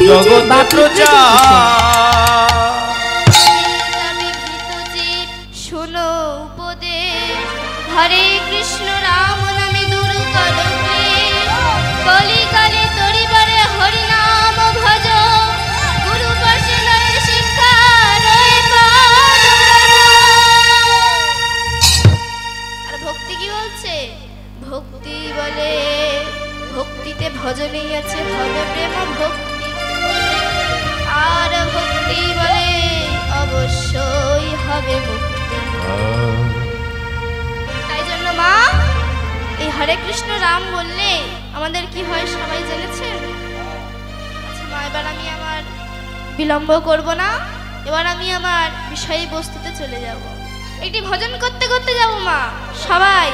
জগতে প্রচার। শোনো উপদেশ, হরে কৃষ্ণ রাম নামে দূর করো ক্লেশ। কলিকালে তরিবারে হরি নাম ভজ, গুরু পাশে লয়ে শিক্ষা রয়ে পাদ। আর ভক্তি কি বলছে? ভক্তি বলে ভক্তিতে ভজনেই আছে ভব প্রেম ভক্তি। আর ভক্তি বলে অবশ্যই হবে মুক্তি। তাই জন্য মা এই হরে কৃষ্ণ রাম বললে আমাদের কি হয় সবাই জেনেছেন? আচ্ছা মা, এবার আমি আমার বিলম্ব করব না, এবার আমি আমার বিষয়বস্তুতে চলে যাব। একটি ভজন করতে করতে যাব মা, সবাই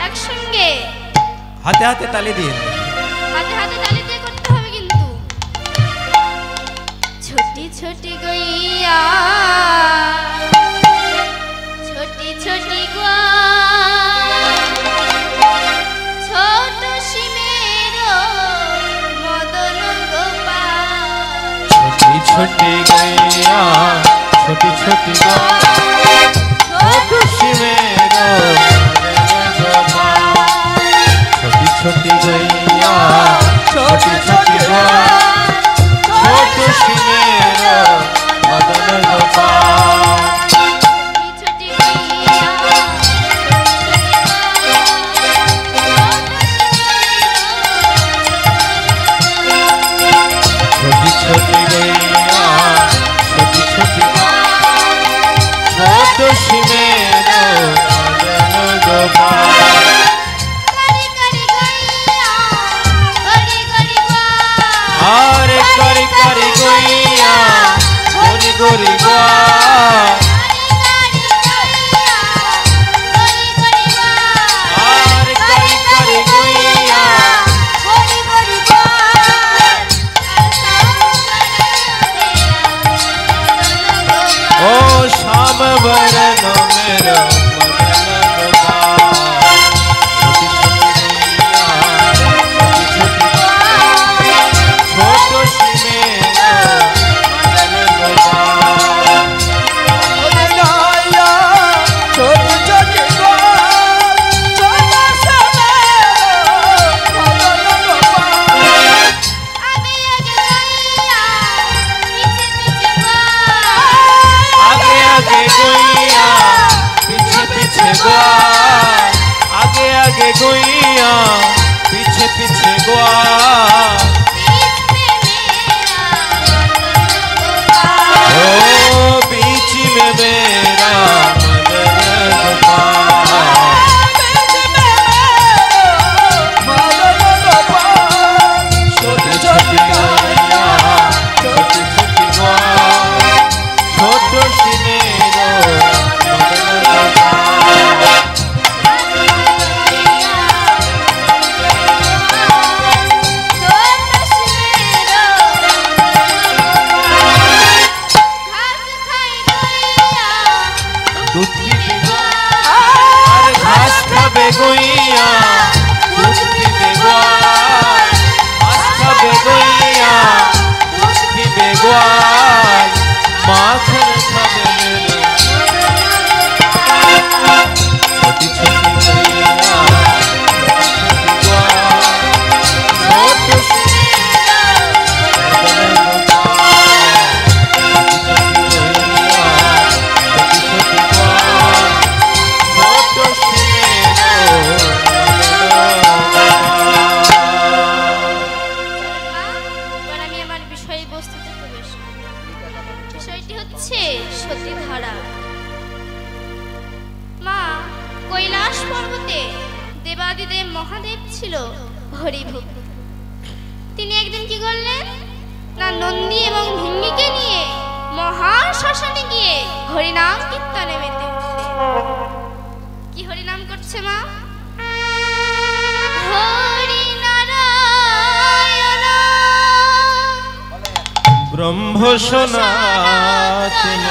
একসঙ্গে হাতে হাতে তালি দিয়ে, হাতে হাতে তালি দিয়ে করতে হবে কিন্তু। ছোটি ছোটি গইয়া ছোটি ছোটি গোয়া, ছোট সিমের মদন গোপাল। ছোটি ছোটি গইয়া ছোটি ছোটি গোয়া, ছোট সিমের ছোটি ছোটি গইয়া ছোটি ছোটি গোয়া, ছোট সিমের মদন গোপাল। ছোটি ছোটি গইয়া ছোটি ছোটি ছোট সিমের মদন গোপাল। আরে করি করি গইয়া গরি গরি গোয়া, আরে করি করি গইয়া ও শ্যাম বরণ মেরা মদন গোপাল। ছোটি ছোটি গইয়া ছোটি ছোটি ছোট সিমের মদন গোপাল। ছোটি ছোটি গোয়া ছোট সিমের মদন গোপাল। আগে আগে গইয়া পিছে পিছে গোয়া, আগে আগে গইয়া পিছে পিছে গোয়া। ও बीच में मेरा मदन गोपाल, छोटी छोटी गइया छोटी छोटी गोआ, ছোট সিমের মদন গোপাল। দুধ পিবে আর ঘাস খাবে গইয়া, দুধ পিবে গোয়াল, ঘাস খাবে গইয়া, দুধ পিবে গোয়াল, মাখন খাবে মেরে। ছোটি ছোটি গইয়া ছোটি গোয়াল, ছোট সিমের মদন গোপাল। ছোটি ছোটি গইয়া ছোটি ছোটি গোয়াল, ছোট সিমের মদন গোপাল। এবার আমি আমার বিষয়বস্তুতে প্রবেশ করব। বিষয়টি হচ্ছে সতীধারা। মা, কৈলাস পর্বতে দেবাদিদেব মহাদেব ছিল হরিভক্ত। তিনি একদিন কি করলেন না, নন্দী এবং ভিঙ্গিকে নিয়ে মহান শ্মশানে গিয়ে হরিনাম কীর্তনে মেতে উঠলেন। কি হরিনাম করছে মা? হরি নারায়ণ ব্রহ্ম সনাতন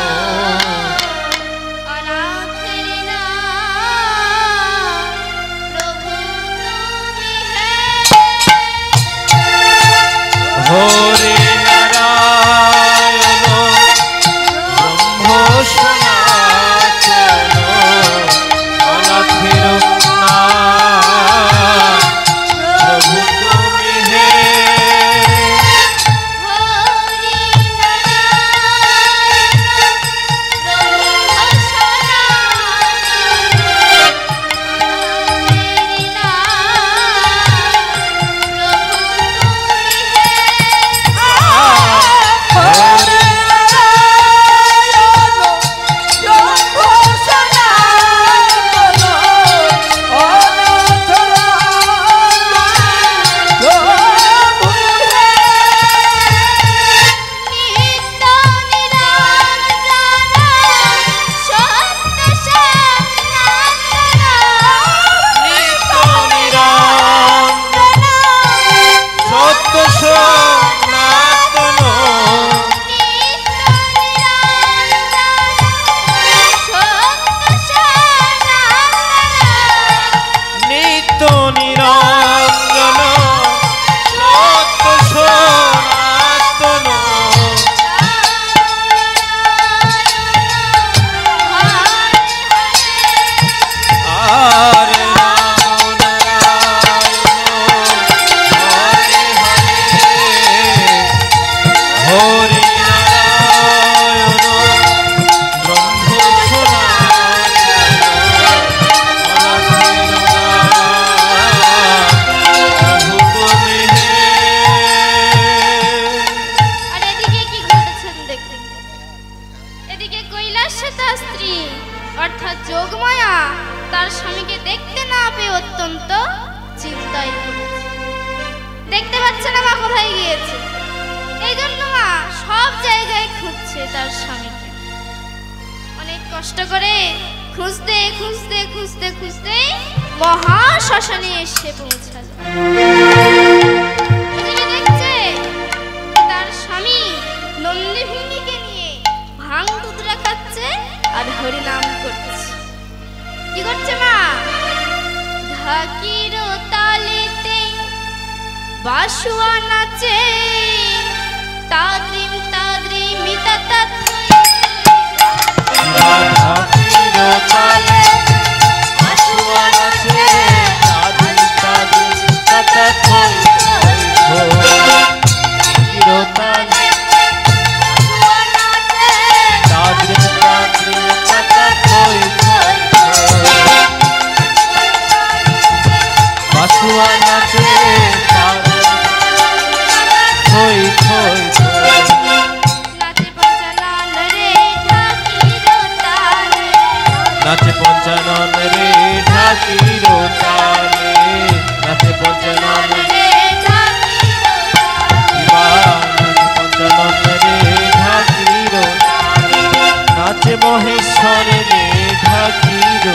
অনাথের নাম, প্রভু তুমি হে। হরে নারায়ণ হরি নারায়ণ ব্রহ্ম আর এদিকে কি ঘটেছেন দেখুন। এদিকে কৈলাসে তার স্ত্রী অর্থাৎ যোগমায়া তার স্বামীকে দেখতে না পেয়ে অত্যন্ত চিন্তায় পড়েছে। দেখতে পাচ্ছে না মা কোথায় গিয়েছে, এই জন্য মা সব জায়গায় খুঁজছে তার স্বামীকে। অনেক কষ্ট করে খুঁজতে খুঁজতে খুঁজতে খুঁজতে মহা শ্মশানে এসে পৌঁছালো। এদিকে দেখছে তার স্বামী নন্দী ভিন্ডিকে নিয়ে ভাং দুধরা খাচ্ছে আর হরিনাম করছে। কি করছে মা? ঢাকির তালিতে বাসুয়া নাচে তাদ্রিম তাদ্রিম মিতাতা নাচে পঞ্চানন রে ঢাকির তালে, নাচে পঞ্চানন রে পঞ্চানন রে ঢাকির তালে, নাচে মহেশ্বর রে ঢাকির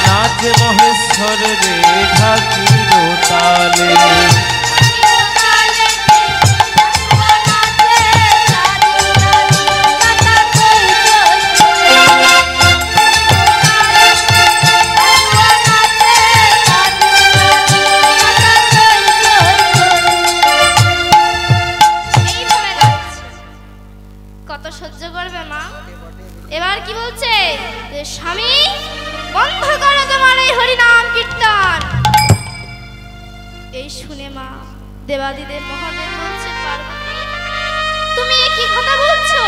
নাচে মহেশ্বর রে ঢাকির তালে। কত সহ্য করবে মা? এবার কি বলছে যে স্বামী বন্ধ করো তোমার এই হরিনাম কীর্তন। এই শুনে মা দেবাদিদেব মহাদেব বলছে পার্বতী তুমি কি কথা বলছো?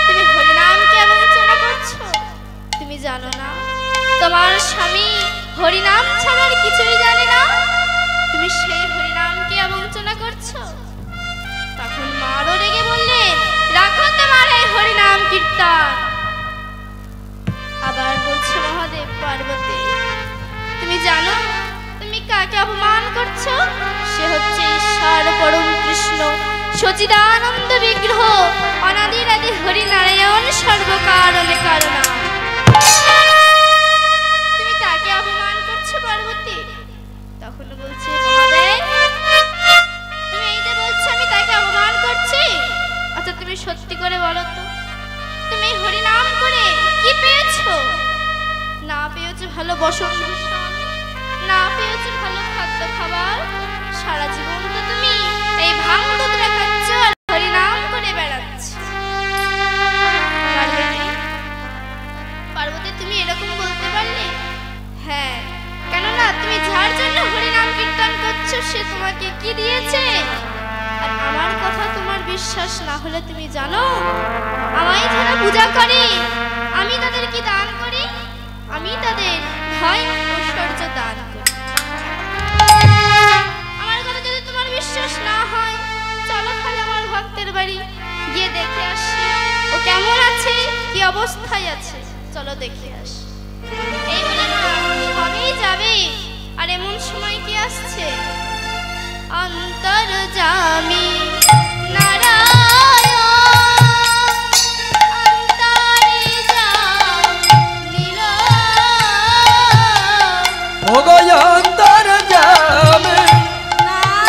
তুমি হরিনামকে অবমাননা করছো? তুমি জানো না তোমার স্বামী হরিনাম ছাড়া আর কিছুই জানে না, তুমি সেই হরিনামকে অবমাননা করছো। তখন মা আরো রেগে বললেন রাখো তোমার এই হরিনাম কীর্তন। আবার বলছে মহাদেব পার্বতী তুমি জানো তুমি কাকে অপমান করছো? সে হচ্ছে ঈশ্বর পরম কৃষ্ণ সচিদানন্দ বিগ্রহ অনাদির আদি হরিনারায়ণ সর্বকারণে কারণা। তুমি তাকে অপমান করছো পার্বতী? তখন বলছে মহাদেব তুমি এই যে বলছো আমি তাকে অপমান করছি, আচ্ছা তুমি সত্যি করে বলো তো তুমি হরিনাম করে কি পেয়েছো? না পেয়েছো ভালো বসন ভূষণ, না পেয়েছো ভালো খাদ্য খাবার, সারা জীবন তো তুমি এই ভাং দুধরা খাচ্ছ আর হরিনাম করে বেড়াচ্ছ। পার্বতী তুমি এরকম বলতে পারলে? হ্যাঁ, কেননা তুমি যার জন্য হরিনাম কীর্তন করছো সে তোমাকে কি দিয়েছে? আর আমার কথা তোমার বিশ্বাস না হলে তুমি জানো আমায় যারা পূজা করে আমি তাদের কি দান করি? আমি তাদের ভয় ঐশ্বর্য দান করি। আমার কথা যদি তোমার বিশ্বাস না হয় চলো তাহলে আমার ভক্তের বাড়ি গিয়ে দেখে আসি ও কেমন আছে, কি অবস্থায় আছে, চলো দেখে আসি। এই বলে সবই যাবে আর এমন সময় কি আসছে অন্তর্যামী নারায়ণ অন্তর্যামী ওগো অন্তর্যামী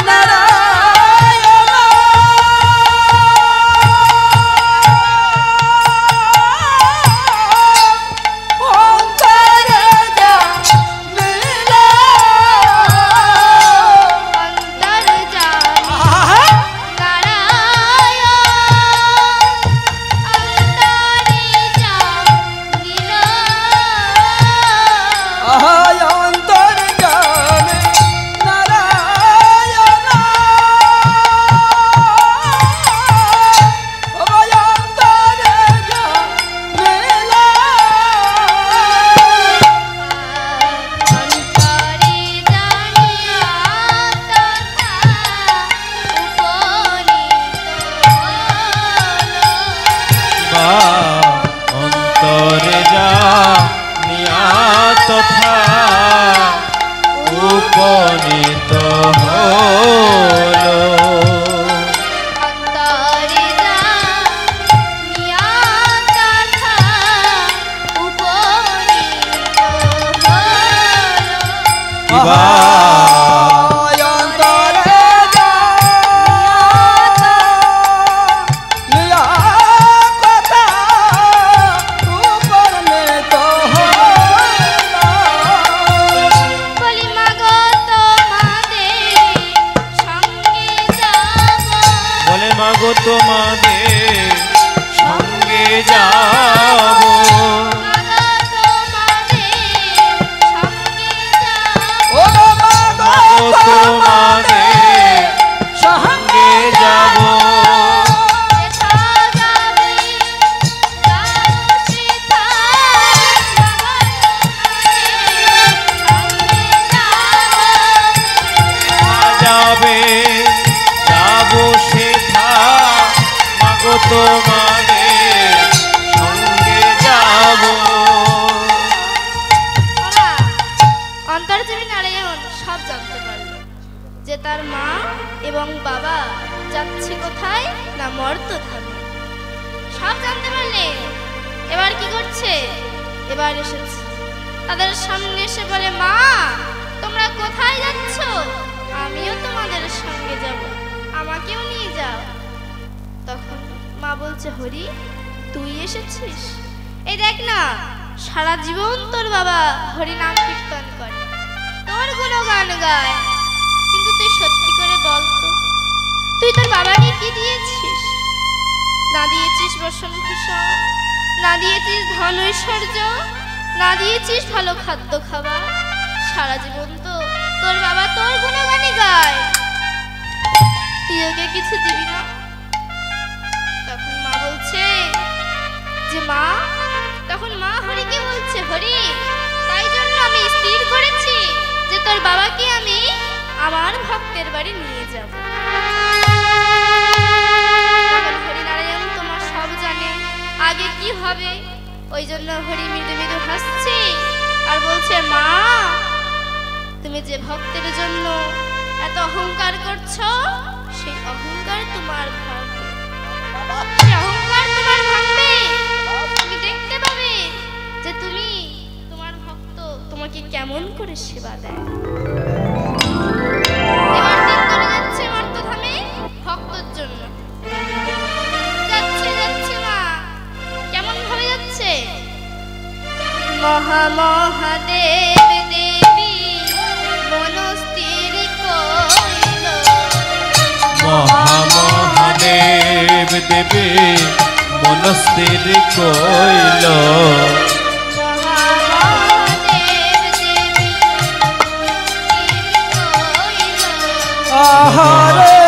নারায়ণ অন্তর্যামী অন্ত হলো অন্তরে জানিয়া কথা উপনীত হলো। কিবা অন্তরে নিয়া কথা উপনীত হলো। বলি মাগো তোমাদের সঙ্গে যাব, বলে মাগো তোমাদের সঙ্গে যাব মাগো তোমাদের সঙ্গে যাব, ও মাগো তোমাদের সঙ্গে যাব যেথা যাবে যাব সেথা, মাগো তোমাদের সঙ্গে যাব। যাবে যাব সঙ্গে যাব বাবা, অন্তর্যামী নারায়ণ সব জানতে পারল যে তার মা এবং বাবা যাচ্ছে কোথায় না মর্তধামে। সব জানতে পারলেন। এবার কি করছে? এবার এসেছে তাদের সামনে এসে বলে, মা তোমরা কোথায় যাচ্ছ? আমিও তোমাদের সঙ্গে যাব, আমাকেও নিয়ে যাও। তখন মা বলছে, হরি তুই এসেছিস? এই দেখ না, সারা জীবন তোর বাবা হরি নাম কীর্তন করে, তোর গুণগান গায়, কিন্তু তুই সত্যি করে বল তো, তুই তোর বাবাকে কি দিয়েছিস? না দিয়েছিস বসন ভূষণ, না দিয়েছিস ধন ঐশ্বর্য, না দিয়েছিস ভালো খাদ্য খাবার। সারা জীবন তো তোর বাবা তোর গুণগানই গায়, তুই ওকে কিছু দিবি না? তখন মা বলছে যে মা, তখন মা হরিকে বলছে, হরি তাই জন্য আমি স্থির করেছি যে তোর বাবাকে আমি আমার ভক্তের বাড়ি নিয়ে যাব। তখন হরিনারায়ণ তোমার সব জানে আগে কি হবে, ওই জন্য হরি মৃদু মৃদু হাসছে আর বলছে, মা তুমি যে ভক্তের জন্য এত অহংকার করছো, সেই অহংকার তোমার ভাঙবে, সেই অহংকার তোমার ভাঙবে। তুমি দেখতে পাবে যে তুমি তোমার ভক্ত তোমাকে কেমন করে সেবা দেয়। এবার দিন চলে যাচ্ছে মর্তধামে ভক্তর জন্য। যাচ্ছে যাচ্ছে মা, কেমন ভাবে যাচ্ছে? মহামহাদেব দেবী মনস্থির কইল, মহামহাদেব দেবে মনস্থির কইল মহামহাদেব দেবী মনস্থির কইল। আহারে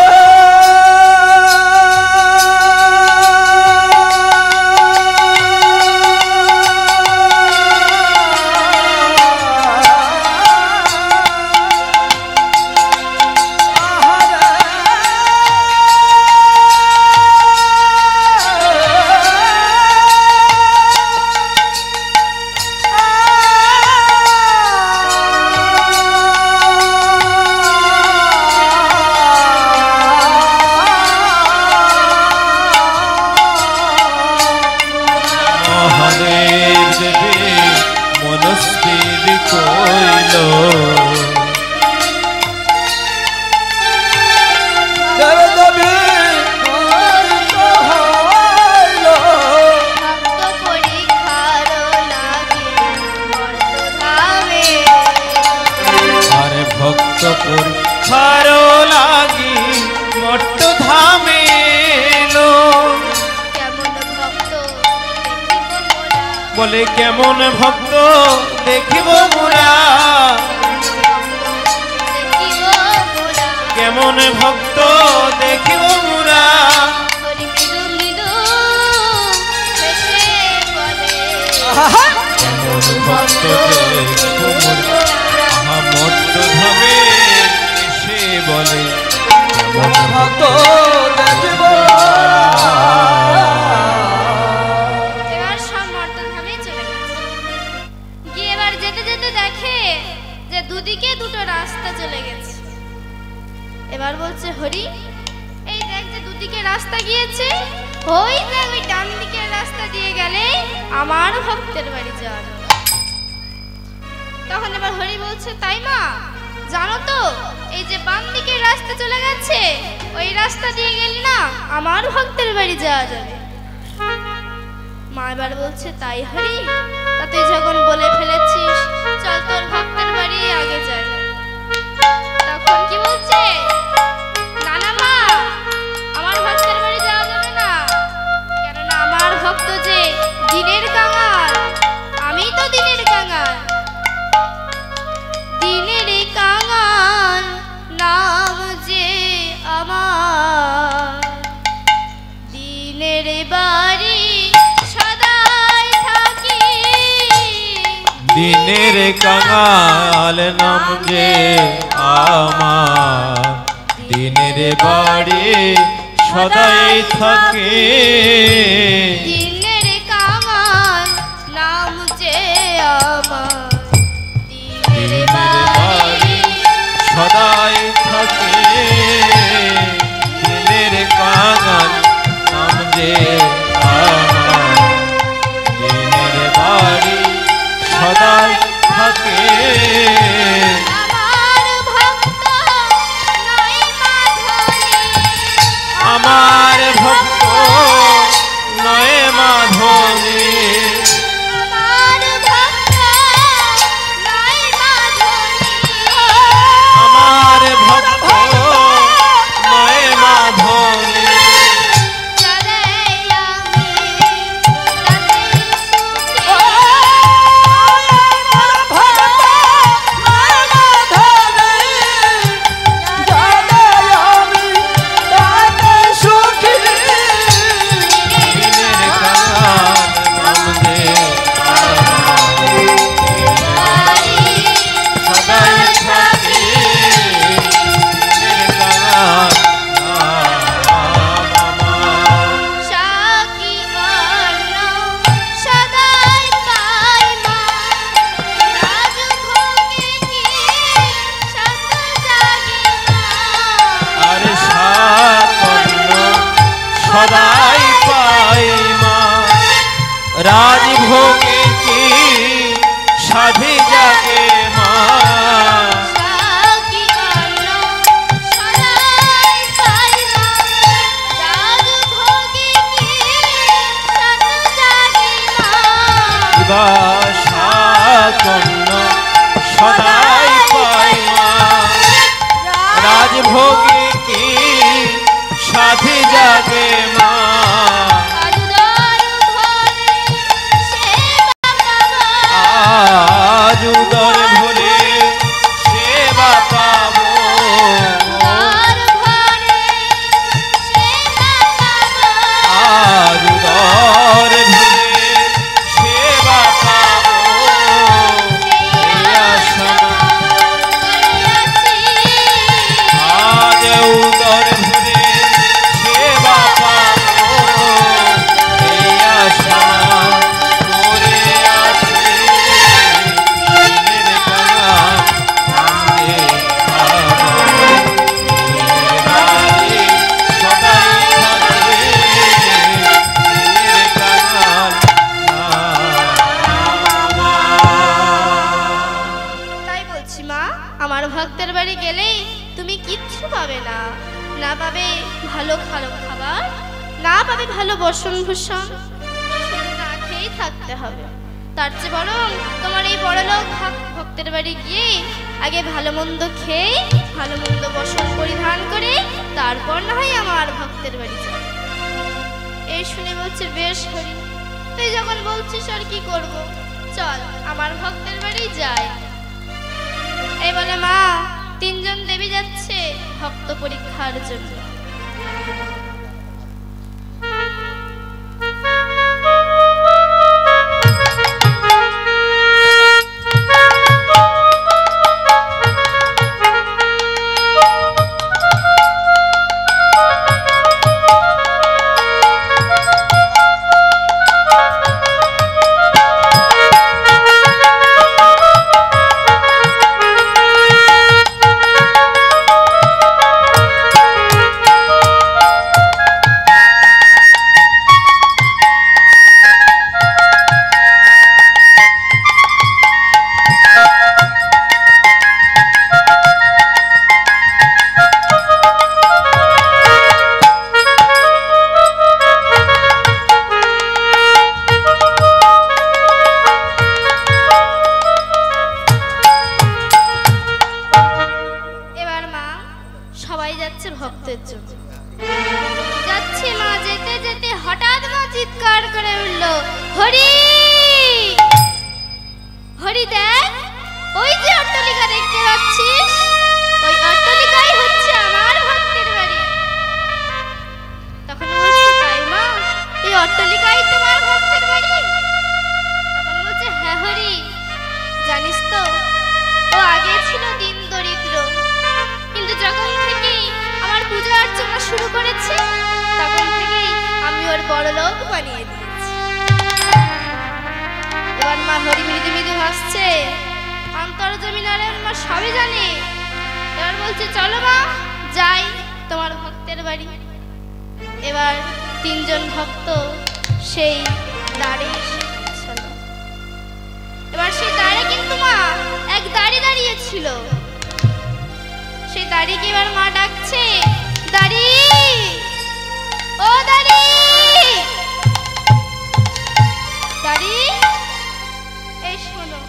মহাদেব দেবে মনস্থির কইল দেবদেবী মনোনীত হইল। ভক্ত পরীক্ষার লাগে মর্তধামে, আরে ভক্ত পরীক্ষার লাগি মর্তধামে এলো। কেমন ভক্ত দেখিব মোরা, বলে কেমন ভক্ত দেখিব মোরা, দেখিব মোরা। কেমন ভক্ত দেখিব মোরা। হরি মৃদু মৃদু হেসে বলে, আহা! কেমন ভক্ত দেখিব মোরা। আহা মর্তধামে এসে বলে কেমন ভক্ত দেখিব। এবার সব মর্তধামে চলে গেছে। গিয়ে এবার যেতে যেতে দেখে যে দুদিকে দুটো রাস্তা চলে গেছে। এবার বলছে হরি, এই দেখ যে দুদিকে রাস্তা গিয়েছে, ওই দেখ ওই ডান দিকের রাস্তা দিয়ে গেলে আমার ভক্তের বাড়ি যাওয়া যাবে। তখন এবার হরি বলছে, তাই মা, জানো তো এই যে বাম দিকের রাস্তা চলে গেছে, ওই রাস্তা দিয়ে গেলে না আমার ভক্তের বাড়ি যাওয়া যাবে। মা এবার বলছে, তাই হরি, তা তুই যখন বলে ফেলেছিস, চল তোর ভক্তের বাড়ি আগে যাই। তখন কি বলছে, না না মা, আমার ভক্তের বাড়ি যাওয়া যাবে না, কেননা আমার ভক্ত যে দিনের কাঙাল, আমি তো দিনের কাঙাল। দিনের কাঙাল নাম যে আমার, দিনের বাড়ি সদাই থাকি। দিনের কাঙাল নাম যে আমার, দিনের বাড়ি সদাই থাকে। দিনের কাঙাল নাম যে আমার, দিনের বাড়ি সদাই থাকে। দিনের কাঙাল নাম যে আমার, দিনের বাড়ি সদাই থাকে। আমার ভক্ত নয় মাধবী, আমার ভক্ত নয় মাধবী, আমার ভক্ত নয় মাধবী, আমার ভক্ত নয় মাধবী। সদাই আমি তাদের সুখে। দিনের কাঙাল নাম যে আমার, সদাই থাকে। দিনের কাঙাল নাম আমার। সাকি অন্ন সদাই পাই মা, রাজভোগে কি সত জাগে মা। আরে সাকর্ণ সদাই পাই মা, রাজভোগে কি সাধে জাগে মা। সাকি অন্ন সদাই পাই মা, রাজভোগে কি সত জাগে মা। কিবা সাকর্ণ সদাই পাই মা, রাজভোগে কি সাধে জাগে মা। আজ উদর ভরে সেবা পাবো, আজ উদর ভরে সেবা পাবো। এই আশা আজ উদর ভরে সেবা পাবো। এই আশা করে আছি। দিনের কাঙাল নাম যে আমার, দিনের বাড়ি সদাই থাকে। দিনের কাঙাল নাম আমার। তাই বলছি মা, আমার ভক্তের বাড়ি গেলেই তুমি কিচ্ছু পাবে না, না পাবে ভালো ভালো খাবার, না পাবে ভালো বসন ভূষণ, শুধু না খেয়েই থাকতে হবে। তার চেয়ে বরং তোমার এই বড়লোক ভক্তের বাড়ি গিয়ে আগে ভালো মন্দ খেয়ে ভালো মন্দ বসন পরিধান করে তারপর না হয় আমার ভক্তের বাড়ি যাবে। এই শুনে বলছে, বেশ হরি, তুই যখন বলছিস আর কি করব, চল আমার ভক্তের বাড়ি যাই। এই বলে মা তিনজন দেবী যাচ্ছে ভক্ত পরীক্ষার জন্য। সবাই যাচ্ছে ভক্তের জন্য। যাচ্ছে মা, যেতে যেতে হঠাৎ মা চিৎকার করে উঠল, হরি হরি, দেখ ওই যে অট্টালিকা দেখতে পাচ্ছিস, ওই অট্টালিকাই হচ্ছে আমার ভক্তের বাড়ি। তখন বলছে, তাই মা, এই অট্টালিকাই তোমার ভক্তের বাড়ি? তখন বলছে, হ্যাঁ হরি, জানিস তো ও আগে ছিল দিন দরিদ্র, কিন্তু যখন থেকে আমার পূজা অর্চনা শুরু করেছে তখন থেকেই আমি ওর বড় লোক বানিয়ে দিয়েছি। এবার মা হরি মৃদু মৃদু হাসছে, অন্তর্যামী নারায়ণ মা সবই জানে। এবার বলছে, চলো মা যাই তোমার ভক্তের বাড়ি। এবার তিনজন ভক্ত সেই দ্বারে এসে পৌঁছল। এবার সেই দ্বারে কিন্তু মা এক দাঁড়ি দাঁড়িয়েছিল। সেই দাঁড়িকে এবার মা ডাকছে, দাঁড়ি, ও দাঁড়ি, দাঁড়ি, এই শোনো।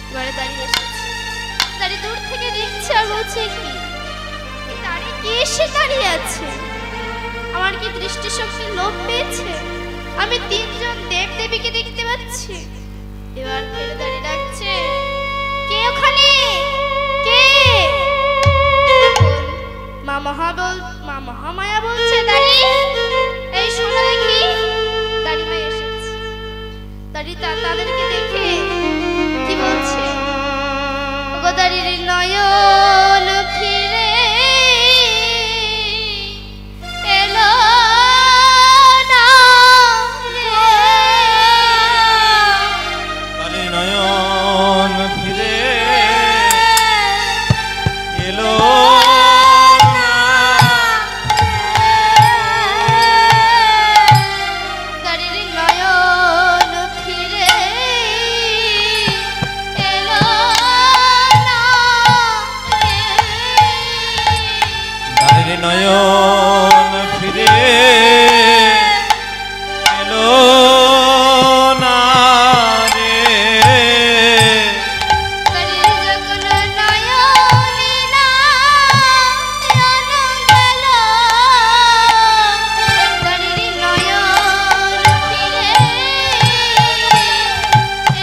এবারে দাঁড়িয়ে এসেছে। দাঁড়ি দূর থেকে দেখছে আর বলছে, কি দাঁড়ি কি এসে দাঁড়িয়ে আছে? আমার কি দৃষ্টিশক্তির লোপ পেয়েছে? আমি তিনজন দেব দেবীকে দেখতে পাচ্ছি। এবার ফেলে দাঁড়িয়ে ডাকছে, কে ওখানে, কে? মা মহামায়া বলছে, দাঁড়ি, এই শোনো দেখি। দাঁড়ি মা এসেছে। দাঁড়ি তাদেরকে দেখে কি বলছে, ওগো দাঁড়ির নয়ন ফিরে এলো না রে, দাঁড়ির নয়ন ফিরে এলো না, দাঁড়ির নয়ন ফিরে এলো না রে, দাঁড়ির নয়ন ফিরে এলো না রে, দাঁড়ির যখন নয়নে নয়ন গেল, দাঁড়ির নয়ন ফিরে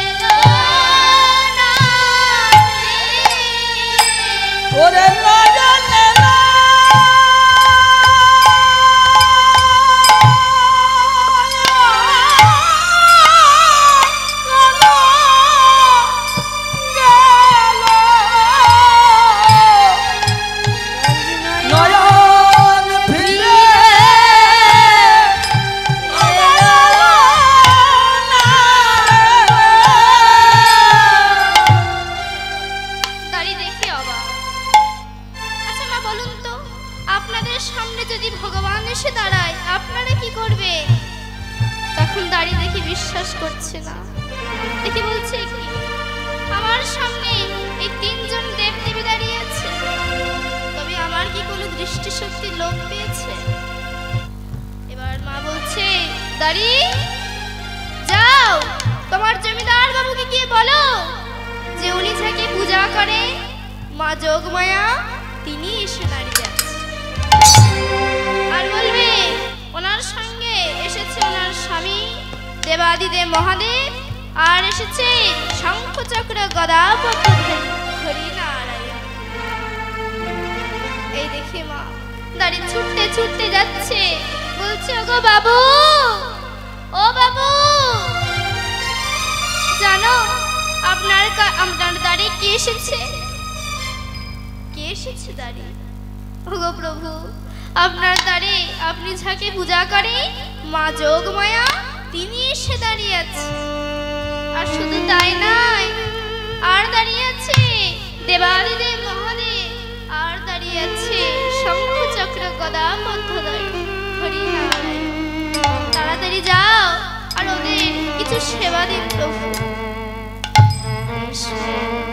এলো না রে। ওরে নয়নে নয়ন ফিরে দাঁড়ি দেখে অবাক। আচ্ছা মা বলুন তো, আপনাদের সামনে যদি ভগবান এসে দাঁড়ায় আপনারা কি করবে? তখন দাঁড়ি দেখে বিশ্বাস করছে না। দেখে বলছে, কি আমার সামনে এই তিনজন দেবদেবী দাঁড়িয়ে আছে, তবে আমার কি কোনো দৃষ্টিশক্তির লোপ পেয়েছে? এবার মা বলছে, দাঁড়ি, যাও তোমার জমিদার বাবুকে গিয়ে বলো যে উনি যাকে পূজা করে মা যোগমায়া তিনি এসে দাঁড়িয়ে আছে। আর বলবে ওনার সঙ্গে এসেছে ওনার স্বামী দেবাদিদেব মহাদেব, আর এসেছে শঙ্খ চক্র গদা পদ্মধারী হরিনারায়ণ। এই দেখে মা দাঁড়ি ছুটতে ছুটতে যাচ্ছে, বলছে, ওগো বাবু, ও বাবু, জানো আপনার দাঁড়ি কে এসেছে? কে এসেছে দাঁড়ি? ওগো প্রভু, আপনার দ্বারে আপনি যাকে পূজা করে মা যোগমায়া তিনি এসে দাঁড়িয়ে আছে। আর শুধু তাই নয়, আর দাঁড়িয়ে আছে দেবাদিদেব মহাদেব, আর দাঁড়িয়ে আছে শঙ্খ চক্র গদা পদ্মধারী হরিনারায়ণ। তাড়াতাড়ি যাও আর ওদের কিছু সেবা দিন প্রভু।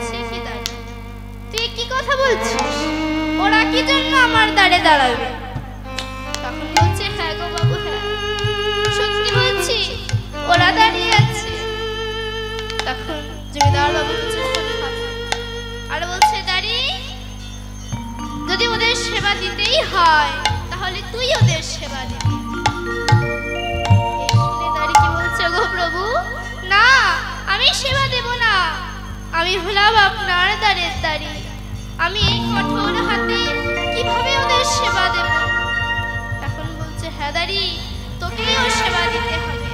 সে কি দাঁড়িয়ে, তুই কি কথা বলছিস? ওরা কি জন্য আমার দ্বারে দাঁড়াবে? তখন বলছে, হ্যাঁ গো বাবু, হ্যাঁ সত্যি বলছি, ওরা দাঁড়িয়ে আছে। তখন জমিদার বাবু কিছুক্ষণ ভাবলেন আর বলছে, দাঁড়ি, যদি ওদের সেবা দিতেই হয় তাহলে তুই ওদের সেবা দিবি। এই শুনে দাঁড়ি কি বলছে গো প্রভু, না আমি সেবা দেব না, আমি হলাম আপনার দ্বারের দাঁড়ি, আমি এই কঠোর হাতে কিভাবে ওদের সেবা দেব? তখন বলছে হ্যাঁ দাঁড়ি, তোকেও সেবা দিতে হবে।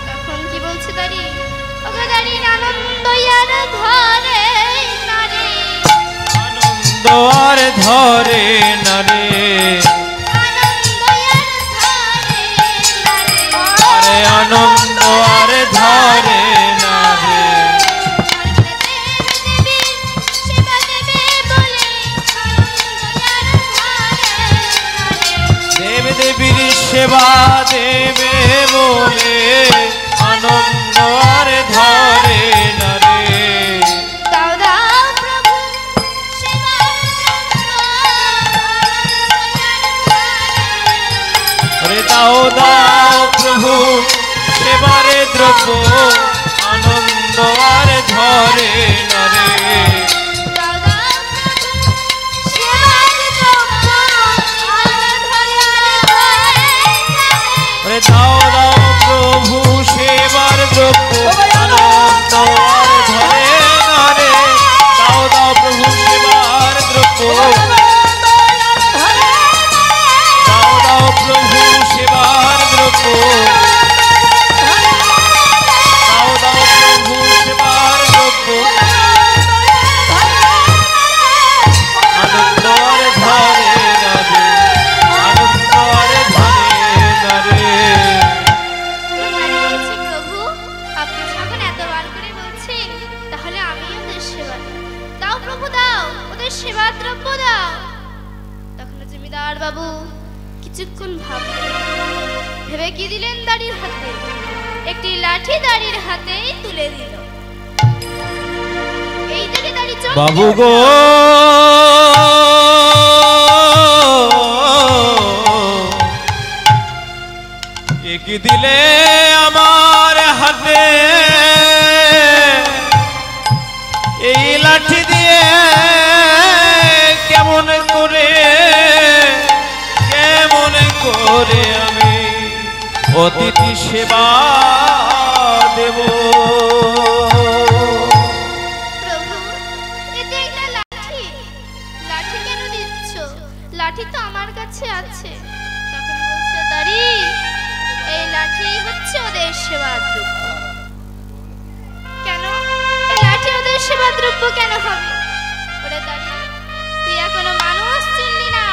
তখন কি বলছে দাঁড়ি, ওগো দাঁড়ি আনন্দ আর ধরে নারে, আনন্দ আর ধরে নারে, আরে আনন্দ আর ধরে নারে, দেব দেবীর সেবা দেবে বলে আনন্দ আর ধরে নারে, দাও দাও প্রভু সেবার আরে দাও দাও প্রভু সেবারে দ্রব্য আনন্দ আর ধরে নারে, দাও দাও সেবার দ্রব্য আরে দাও দাও প্রভু সেবার দ্রব্য আনন্দ আর ধরে নারে, দাও দাও প্রভু সেবার দ্রব্য, দাও দাও প্রভু সেবার দ্রব্য, দাও দাও প্রভু সেবার দ্রব্য আনন্দ আর ধরে নারে, আনন্দ আর ধরে নারে। বলছি প্রভু, আপনি যখন এতবার করে বলছেন তাহলে আমি ওদের সেবা দেব। দাও প্রভু দাও, ওদের সেবা দ্রব্য দাও। তখন জমিদার বাবু কিছুক্ষণ ভাবলেন, ভেবে কি দিলেন দাড়ির হাতে, একটি লাঠি দাড়ির হাতে তুলে দিল। এই দেখে দাড়ি চমকে বাবু গো একি দিলে আমার হাতে, এই লাঠি দিয়ে কেমন করে আমি অতিথি সেবা দেব? প্রভু, এতে একটা লাঠি, লাঠি কেন দিচ্ছ? লাঠি তো আমার কাছে আছে। তখন বলছে দাঁড়ি, এই লাঠি হচ্ছে ওদের সেবা দ্রব্য। কেন এই লাঠি ওদের সেবা দ্রব্য কেন হবে? ওরা দাঁড়ি, তুই এখনো মানুষ চিনলি না।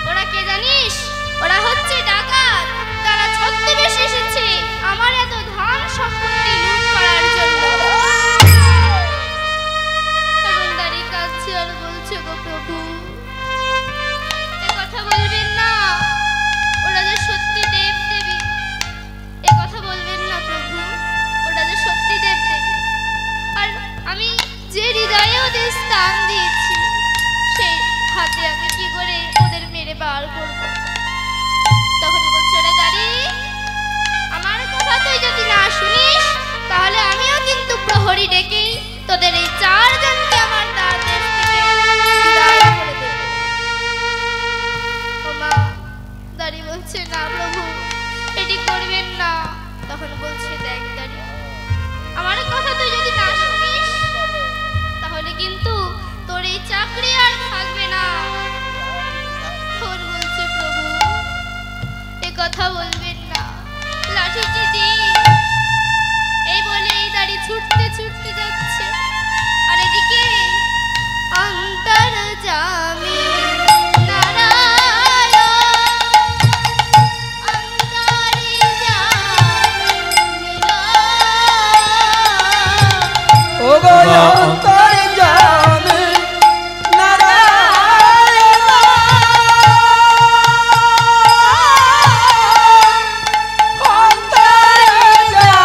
ওরা কে জানিস? ওরা হচ্ছে ডাকাত। তারা ছদ্মবেশে এসেছে আমার এত ধন সম্পত্তি লুট করার জন্য। তখন দাঁড়ি কাঁদছে আর বলছে গো প্রভু, এ কথা বলবেন না, ওরা যে সত্যি দেব দেবী। এ কথা বলবেন না প্রভু, ওরা যে সত্যি দেব দেবী। আর আমি যে হৃদয়ে ওদের স্থান দিয়েছি সেই হাতে আমি কি করে ওদের মেরে বার করব? তখন বলছে ওরা দাঁড়ি, আমার কথা তুই যদি না শুনিস তাহলে আমিও কিন্তু প্রহরী ডেকেই তোদের এই চারজনকে আমার দ্বার দেশ থেকে বিদায় করে দেব। ও মা, দাঁড়ি বলছে না প্রভু, এটি করবেন না। তখন বলছে দেখ দাঁড়ি, আমার কথা তুই যদি না শুনিস তাহলে কিন্তু তোর এই চাকরি আর থাকবে না। তখন বলছে প্রভু, এ কথা বলবেন না, লাঠিটি দিন। এই বলে এই দাড়ি ছুটতে ছুটতে যাচ্ছে। আর এদিকে অন্তর্যামী নারায়ণ, অন্তর্যামী ও গো অন্তর্যামী নারায়ণ, অন্তর্যামী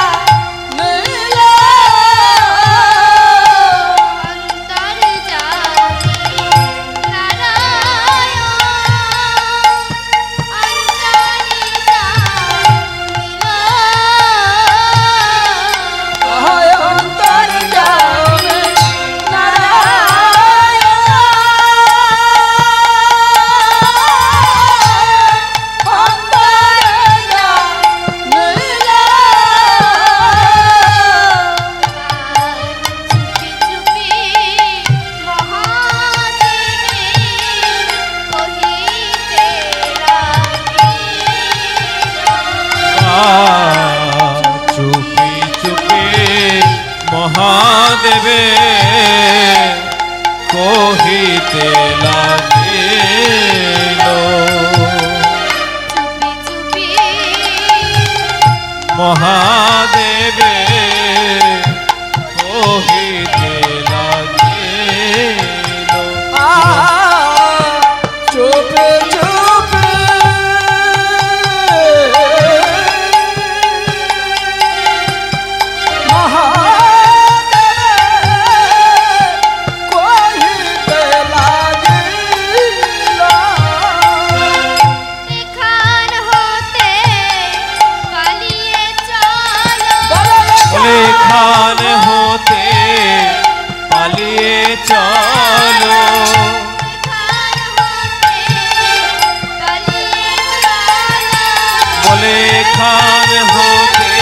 এখান হতে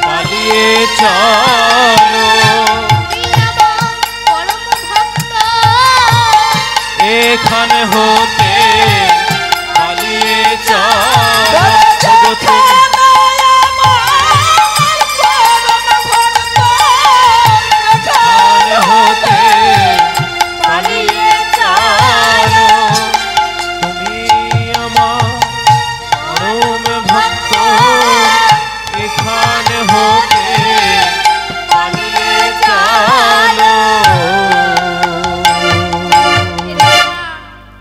পালিয়ে চলো, এখান হতে পালিয়ে চলো, এখান হতে পালিয়ে চলো, তুমি আমার পরম ভক্ত, এখান হতে পালিয়ে চলো।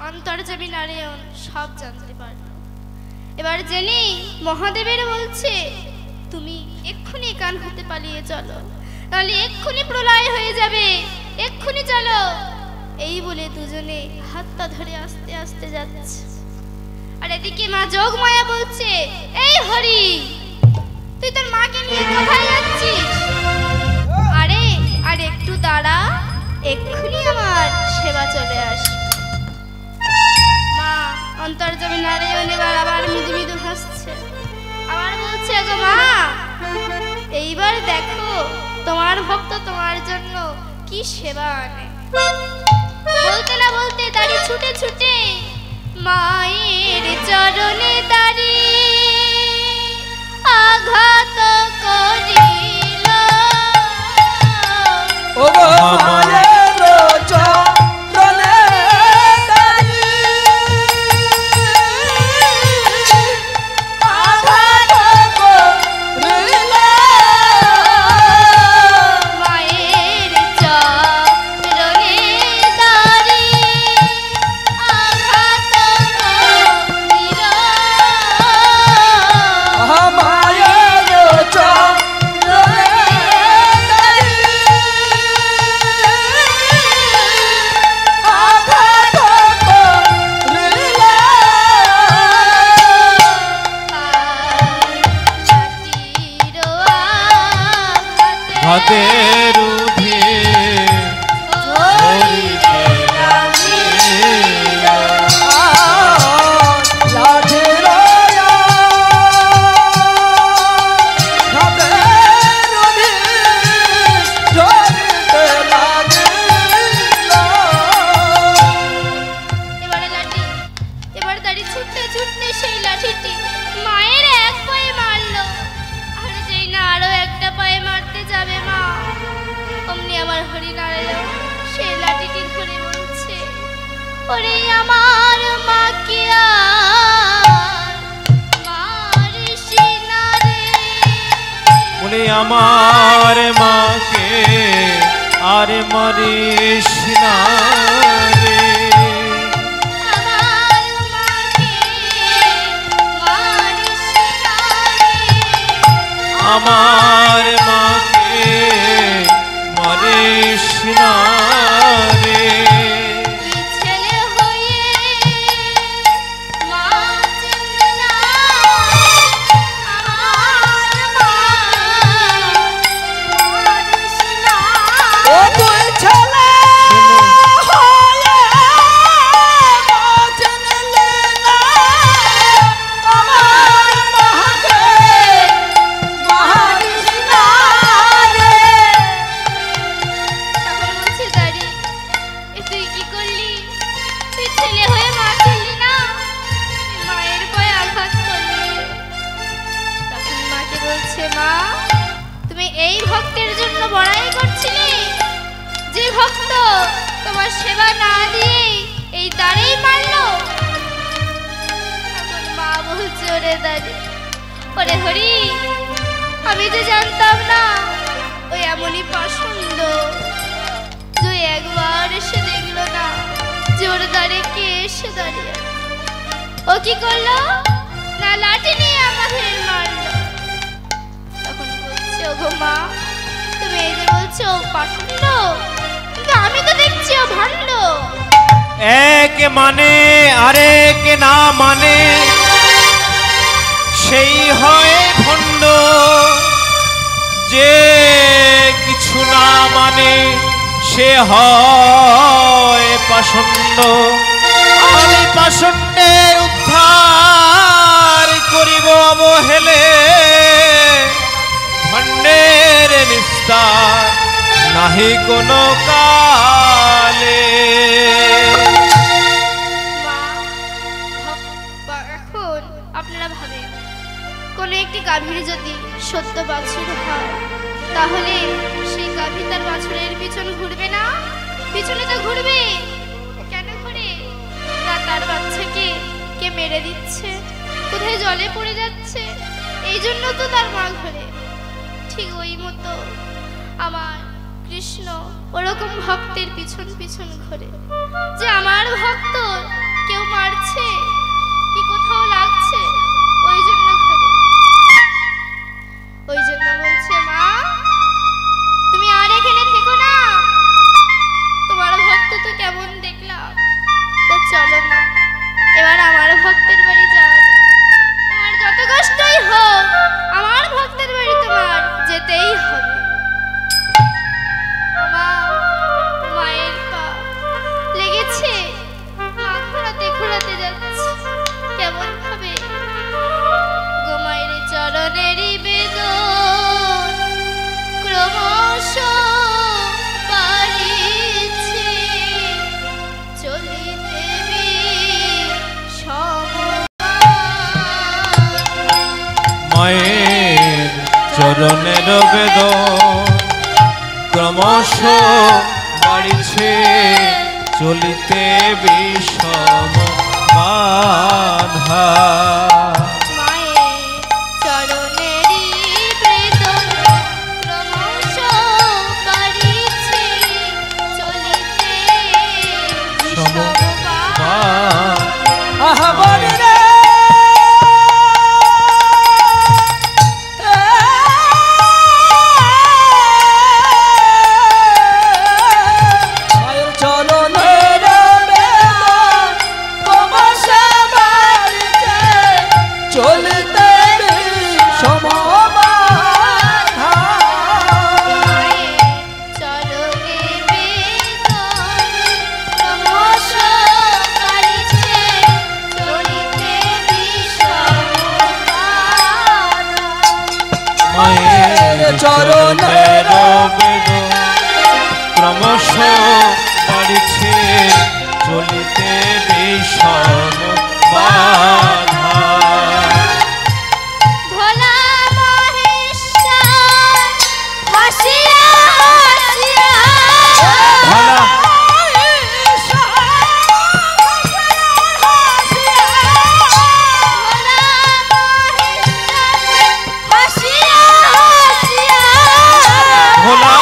অন্তর্যামী নারায়ণ সব জানতে পারল। এবার জেনে মহাদেবের বলছে, তুমি এক্ষুনি কান হতে পালিয়ে চলো, তাহলে এক্ষুনি প্রলয় হয়ে যাবে, এক্ষুনি চলো। এই বলে দুজনে হাতটা ধরে আস্তে আস্তে যাচ্ছে। আর এদিকে মা যোগমায়া বলছে, এই হরি, তুই তোর মাকে নিয়ে কোথায় যাচ্ছিস? আরে আর একটু দাঁড়া, এক্ষুনি আমার সেবা চলে আসবে। মা অন্তর্যামী নারায়ণ এবার আবার মৃদু মৃদু হাসছে, আবার বলছে, গো মা, এইবার দেখো তোমার ভক্ত তোমার জন্য কি সেবা আনে। বলতে না বলতে দাঁড়িয়ে ছুটে ছুটে মায়ের চরণে দাঁড়িয়ে আঘাত করিল। ও গো মায়ের চরণে দাঁড়িয়ে আঘাত করিল। মায়ের চরণে দাঁড়িয়ে আঘাত করিল। মায়ের চরণে হাতের উধে ধরিতে লাগিল, এবার দাঁড়িয়ে ছুটতে ছুটতে সেই লাঠিটি মায়ের এক পায়ে মারলো। আর যেই না আরো একটা পায়ে মারতে যাবে মা, অমনি আমার হরিনারায়ণ সেই লাঠিটি ধরে বলছে, ওরে আমার মাকে আর মারিস না রে। বলে আমার মাকে আর মারিস না রে, আমার মাকে মারিস না রে। আমার মাকে মারিস না রে। কি ছেলে হয়ে মা চিনবে না, আমার মা মারিস না। ও তুই ছেলে হয়ে বাঁচলে না, আমার মাকে মারিস না রে। তখন বলছে, দাঁড়ি, এ তুই কি করলি? তুই ছেলে হয়ে মা চিনলি না, তুই মায়ের পায়ে আঘাত করলি। তখন মাকে বলছে, মা, তুমি এই ভক্তের জন্য বড়াই করছিলে, যে ভক্ত তোমার সেবা না দিয়ে এই দাঁড়েই মারলো। তখন মা বলছে, ওরে দাঁড়ি, ওরে হরি, আমি যে জানতাম না ওই এমনই পাষণ্ড, যে একবার এসে দেখলো না যে ওর দ্বারে কে এসে দাঁড়িয়ে। ও কি করলো না, লাঠি নিয়ে আমাদের মারলো। তখন বলছে, ওগো মা, তুমি এই যে বলছো পাষণ্ড, কিন্তু আমি তো দেখছি ও ভাণ্ড। এক মানে আরেক না মানে, সেই হয় ভণ্ড। যে কিছু না মানে সে হয় পাষণ্ড। আমি পাষণ্ডের উদ্ধার করিব অবহেলা। নাহি কোনো কালে। এখন আপনারা ভাবেন, কোনো একটি গাভীর যদি সদ্য বাছুর হয়, তাহলে সেই গাভী তার বাছুরের পিছন ঘুরবে না? পিছনে তো ঘুরবে। কেন ঘুরে? না তার বাচ্চাকে কে মেরে দিচ্ছে, কোথায় জলে পড়ে যাচ্ছে, এই জন্য তো তার মা ঘুরে। ঠিক ওই মতো আমার কৃষ্ণ ওরকম ভক্তের পিছন পিছন ঘুরে, যে আমার ভক্ত কেউ মারছে কি কোথাও লাগছে, ওই জন্য ঘুরে। ওই জন্য বলছে, মা তুমি আর এখানে থেকো না, তোমার ভক্ত তো কেমন দেখলাম, তো চলো মা এবার আমার ভক্তের বাড়ি যাওয়া যায়। তোমার যত কষ্টই হোক আমার ভক্তের বাড়ি তোমার যেতেই হবে। মায়ের পা লেগেছে, মা ঘোরাতে ঘোরাতে যাচ্ছে কেমন ভাবে। গোমায়ের চরণেরই বেদন ক্রমশ বাড়িছে, চলিতে মায়ের চরণের বেদন ক্রমশ বাড়িছে, চলিতে বিষম বাধা। মায়ের চরণেরই বেদন ক্রমশ বাড়িছে, চলিতে বিষম বাধা। আহা বলি রে মায়ের চরণের বেদন ক্রমশ বাড়িছে, চলিতে বিষম বাধা। মায়ের চরণে বেদন ক্রমশ বাড়িছে, চলিতে বিষম বাধা। মায়ের চরণের বেদন ক্রমশ বাড়িছে, চলিতে বিষম বাধা। ভোলা মহেশ্বর হাসিয়া হাসিয়া, ভোলা ভোলা মহেশ্বর হাসিয়া হাসিয়া, ভোলা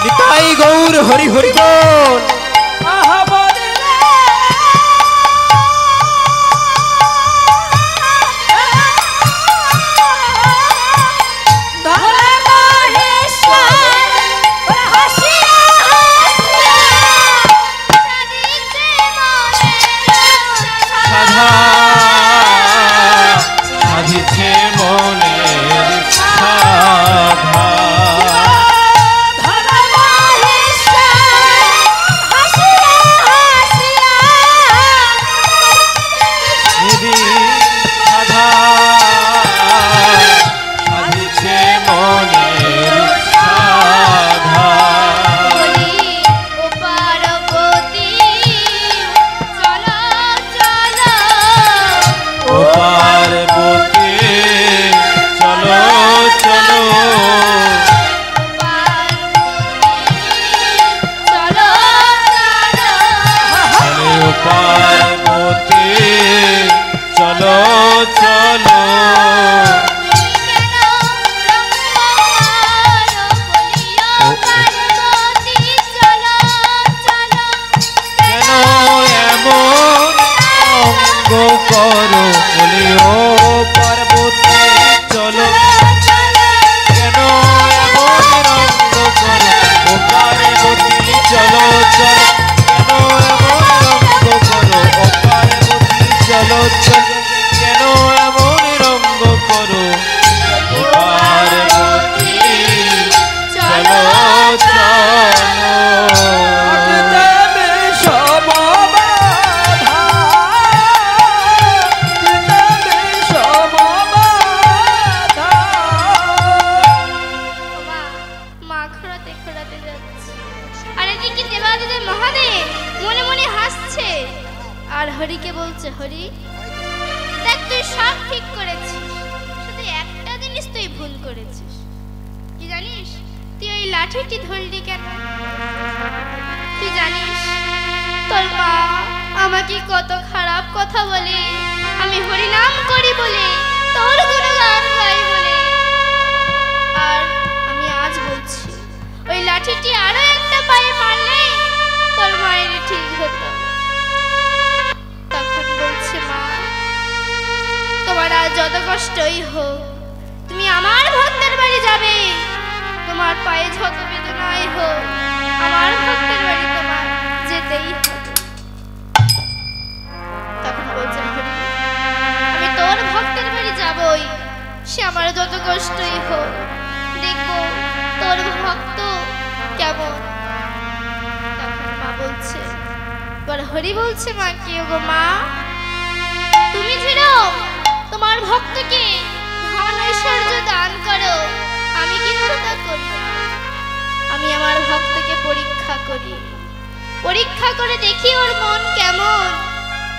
নিতাই গৌর হরি হরি বল। আহা বলি রে ধরে মহেশ্বর হাসিয়া হাসিয়া, সাধিছে মনের সাধা সাধিছে মনের সাধা। ভোলা মহেশ্বর হাসিয়া হাসিয়া, নিধি সাধা সাধিছে মনের সাধা। বলি ও পার্বতী চলো চলো, ও পার্বতী চলো চলো, চলো চলো, আরে ও পার্বতী চলো চলো। কেন এমন অঙ্গ করো, বলি ও পার্বতী চলো। কেন এমন রঙ্গ করো, ও পার্বতী চলো চলো। কেন এমন রঙ্গ করো, ও পার্বতী চলো চলো। কেন এমন রঙ্গ করো, ও পার্বতী চলো চলো। চলিতে বিষম বাধা, চলিতে বিষম এদিকে দেবাদিদেব মহাদেব মনে মনে হাসছে আর হরিকে বলছে, হরি দেখ তুই সব ঠিক করেছিস, শুধু একটা জিনিস তুই ভুল করেছিস। কি জানিস? তুই ওই লাঠিটি ধরলি কেন? তুই জানিস তোর মা আমাকে কত খারাপ কথা বলে, আমি হরিনাম করি বলে, তোর গুণগান গাই বলে। আর আমি আজ বলছি ওই লাঠিটি আরো একটা পায়ে মারলে তোর মায়ের ঠিক হতো। তখন বলছে, মা তোমার আর যত কষ্টই হোক তুমি আমার ভক্তের বাড়ি যাবে, তোমার পায়ে যত বেদনাই হোক আমার ভক্তের বাড়ি তোমার যেতেই হবে। তখন বলছে, হরি আমি তোর ভক্তের বাড়ি যাবই, সে আমার যত কষ্টই হোক, দেখবো তোর ভক্ত কেমন। তখন মা বলছে, এবার হরি বলছে মা কি গো মা, তুমি যেরকম তোমার ভক্তকে ধন ঐশ্বর্য দান করো, আমি কিন্তু তা করি না। আমি আমার ভক্তকে পরীক্ষা করি, পরীক্ষা করে দেখি ওর মন কেমন,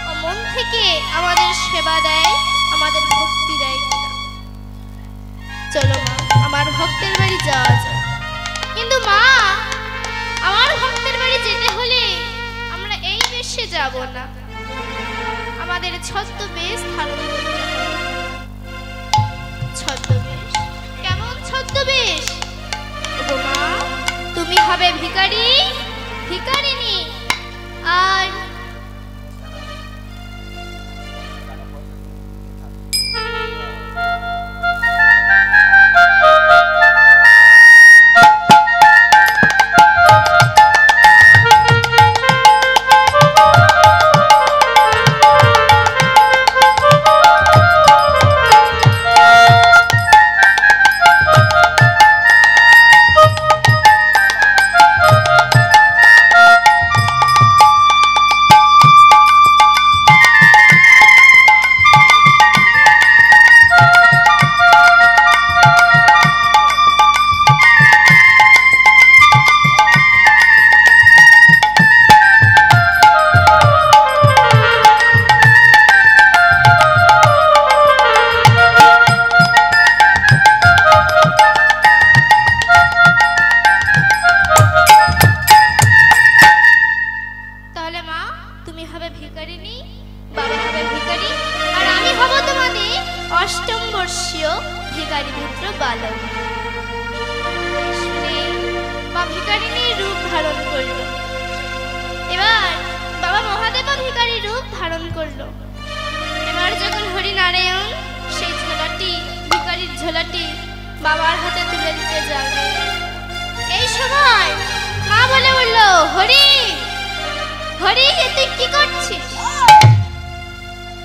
ও মন থেকে আমাদের সেবা দেয়, আমাদের ভক্তি দেয় কিনা। চলো মা আমার ভক্তের বাড়ি যাওয়া যায়। কিন্তু মা আমার ভক্তের বাড়ি যেতে হলে আমরা এই বেশে যাব না, আমাদের ছদ্মবেশ ধারণ করতে হবে। ছদ্মবেশ? কেমন ছদ্মবেশ? ওগো মা তুমি হবে ভিখারি, ভিখারিনী। আর বাবার হাতে তুলে দিতে যাবে, এই সময় মা বলে উঠল, হরি হরি তুই কি করছিস?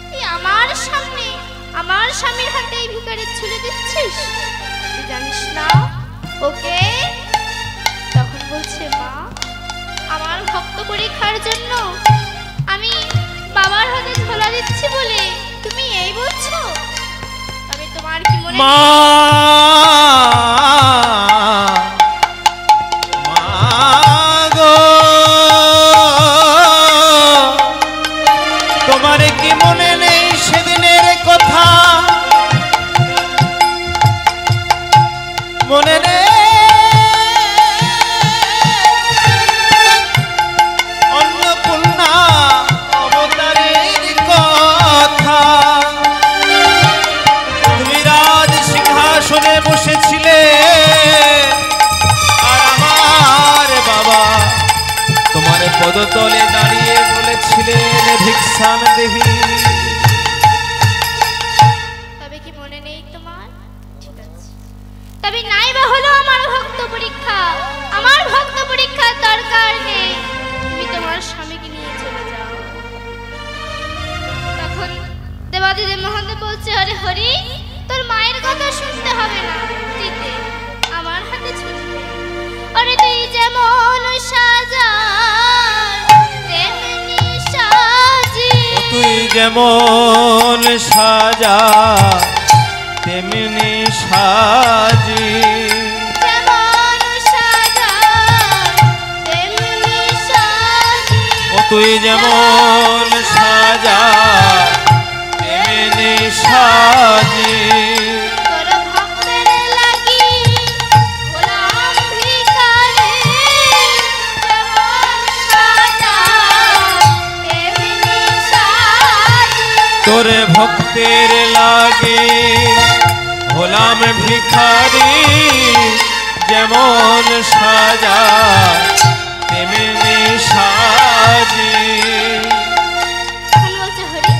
তুই আমার সামনে আমার স্বামীর হাতে এই ভিখারি ছুলে দিচ্ছিস, তুই জানিস না ওকে? তখন বলছে, মা আমার ভক্ত পরীক্ষার জন্য আমি বাবার হাতে ঝোলা দিচ্ছি বলে তুমি এই বলছো? আমি তোমার কি মনে মা গো তোমার কি মনে নেই সেদিনের কথা? মনে নেই অন্নপূর্ণা অবতারের কথা? তুমি রাজ সিংহাসনে বসেছিলে আর আমার বাবা তোমার পদতলে দাঁড়িয়ে বলেছিলেন ভিক্ষান দেহি। তবে কি মনে নেই তোমার? ঠিক আছে, তবে নাই বা হলো আমার ভক্ত পরীক্ষা, আমার ভক্ত পরীক্ষার দরকার নেই, তুমি তোমার স্বামীকে নিয়ে চলে যাও। তখন দেবাদিদেব মহাদেব বলছে, আরে হরি তোর মায়ের কথা শুনতে হবে না, দিতে আমার হাতে ছুটবে। আরে তুই যেমন সাজা তেমনি সাজি, তুই যেমন সাজা তেমনি সাজি, যেমন সাজা তেমনি তুই যেমন সাজা তেমনি সাজি তোর ভক্তের লাগি হলাম ভিখারি, যেমন সাজা তেমনি সাজি। তোরে ভক্তের লাগে হলাম ভিখারি, যেমন সাজা তেমনি সাজি। এখন বলছে হরি,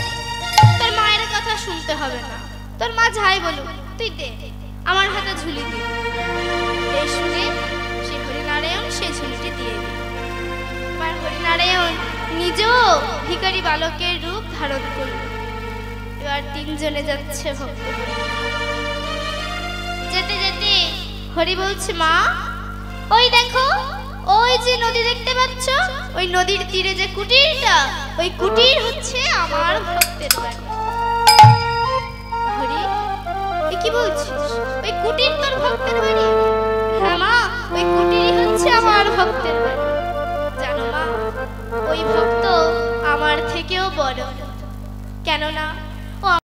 তোর মায়ের কথা শুনতে হবে না, তোর মা যাই বলুক তুই দে, আমার হাতে ঝুলি দে। এই শুনে সে হরিনারায়ণ সে ঝুলিটি দিয়ে দিল। এবার হরিনারায়ণ নিজেও ভিখারি বালকের রূপ ধারণ করল। এবার তিনজনে যাচ্ছে ভক্ত হরি। যেতে যেতে হরি বলছে, মা ওই দেখো, ওই যে নদী দেখতে পাচ্ছ, ওই নদীর তীরে যে কুটিরটা, ওই কুটির হচ্ছে আমার ভক্তের বাড়ি। হরি, এ কি বলছিস? ওই কুটির তোর ভক্তের বাড়ি? হ্যাঁ মা, ওই কুটিরই হচ্ছে আমার ভক্তের বাড়ি। জানো মা, ওই ভক্ত আমার থেকেও বড়, কেননা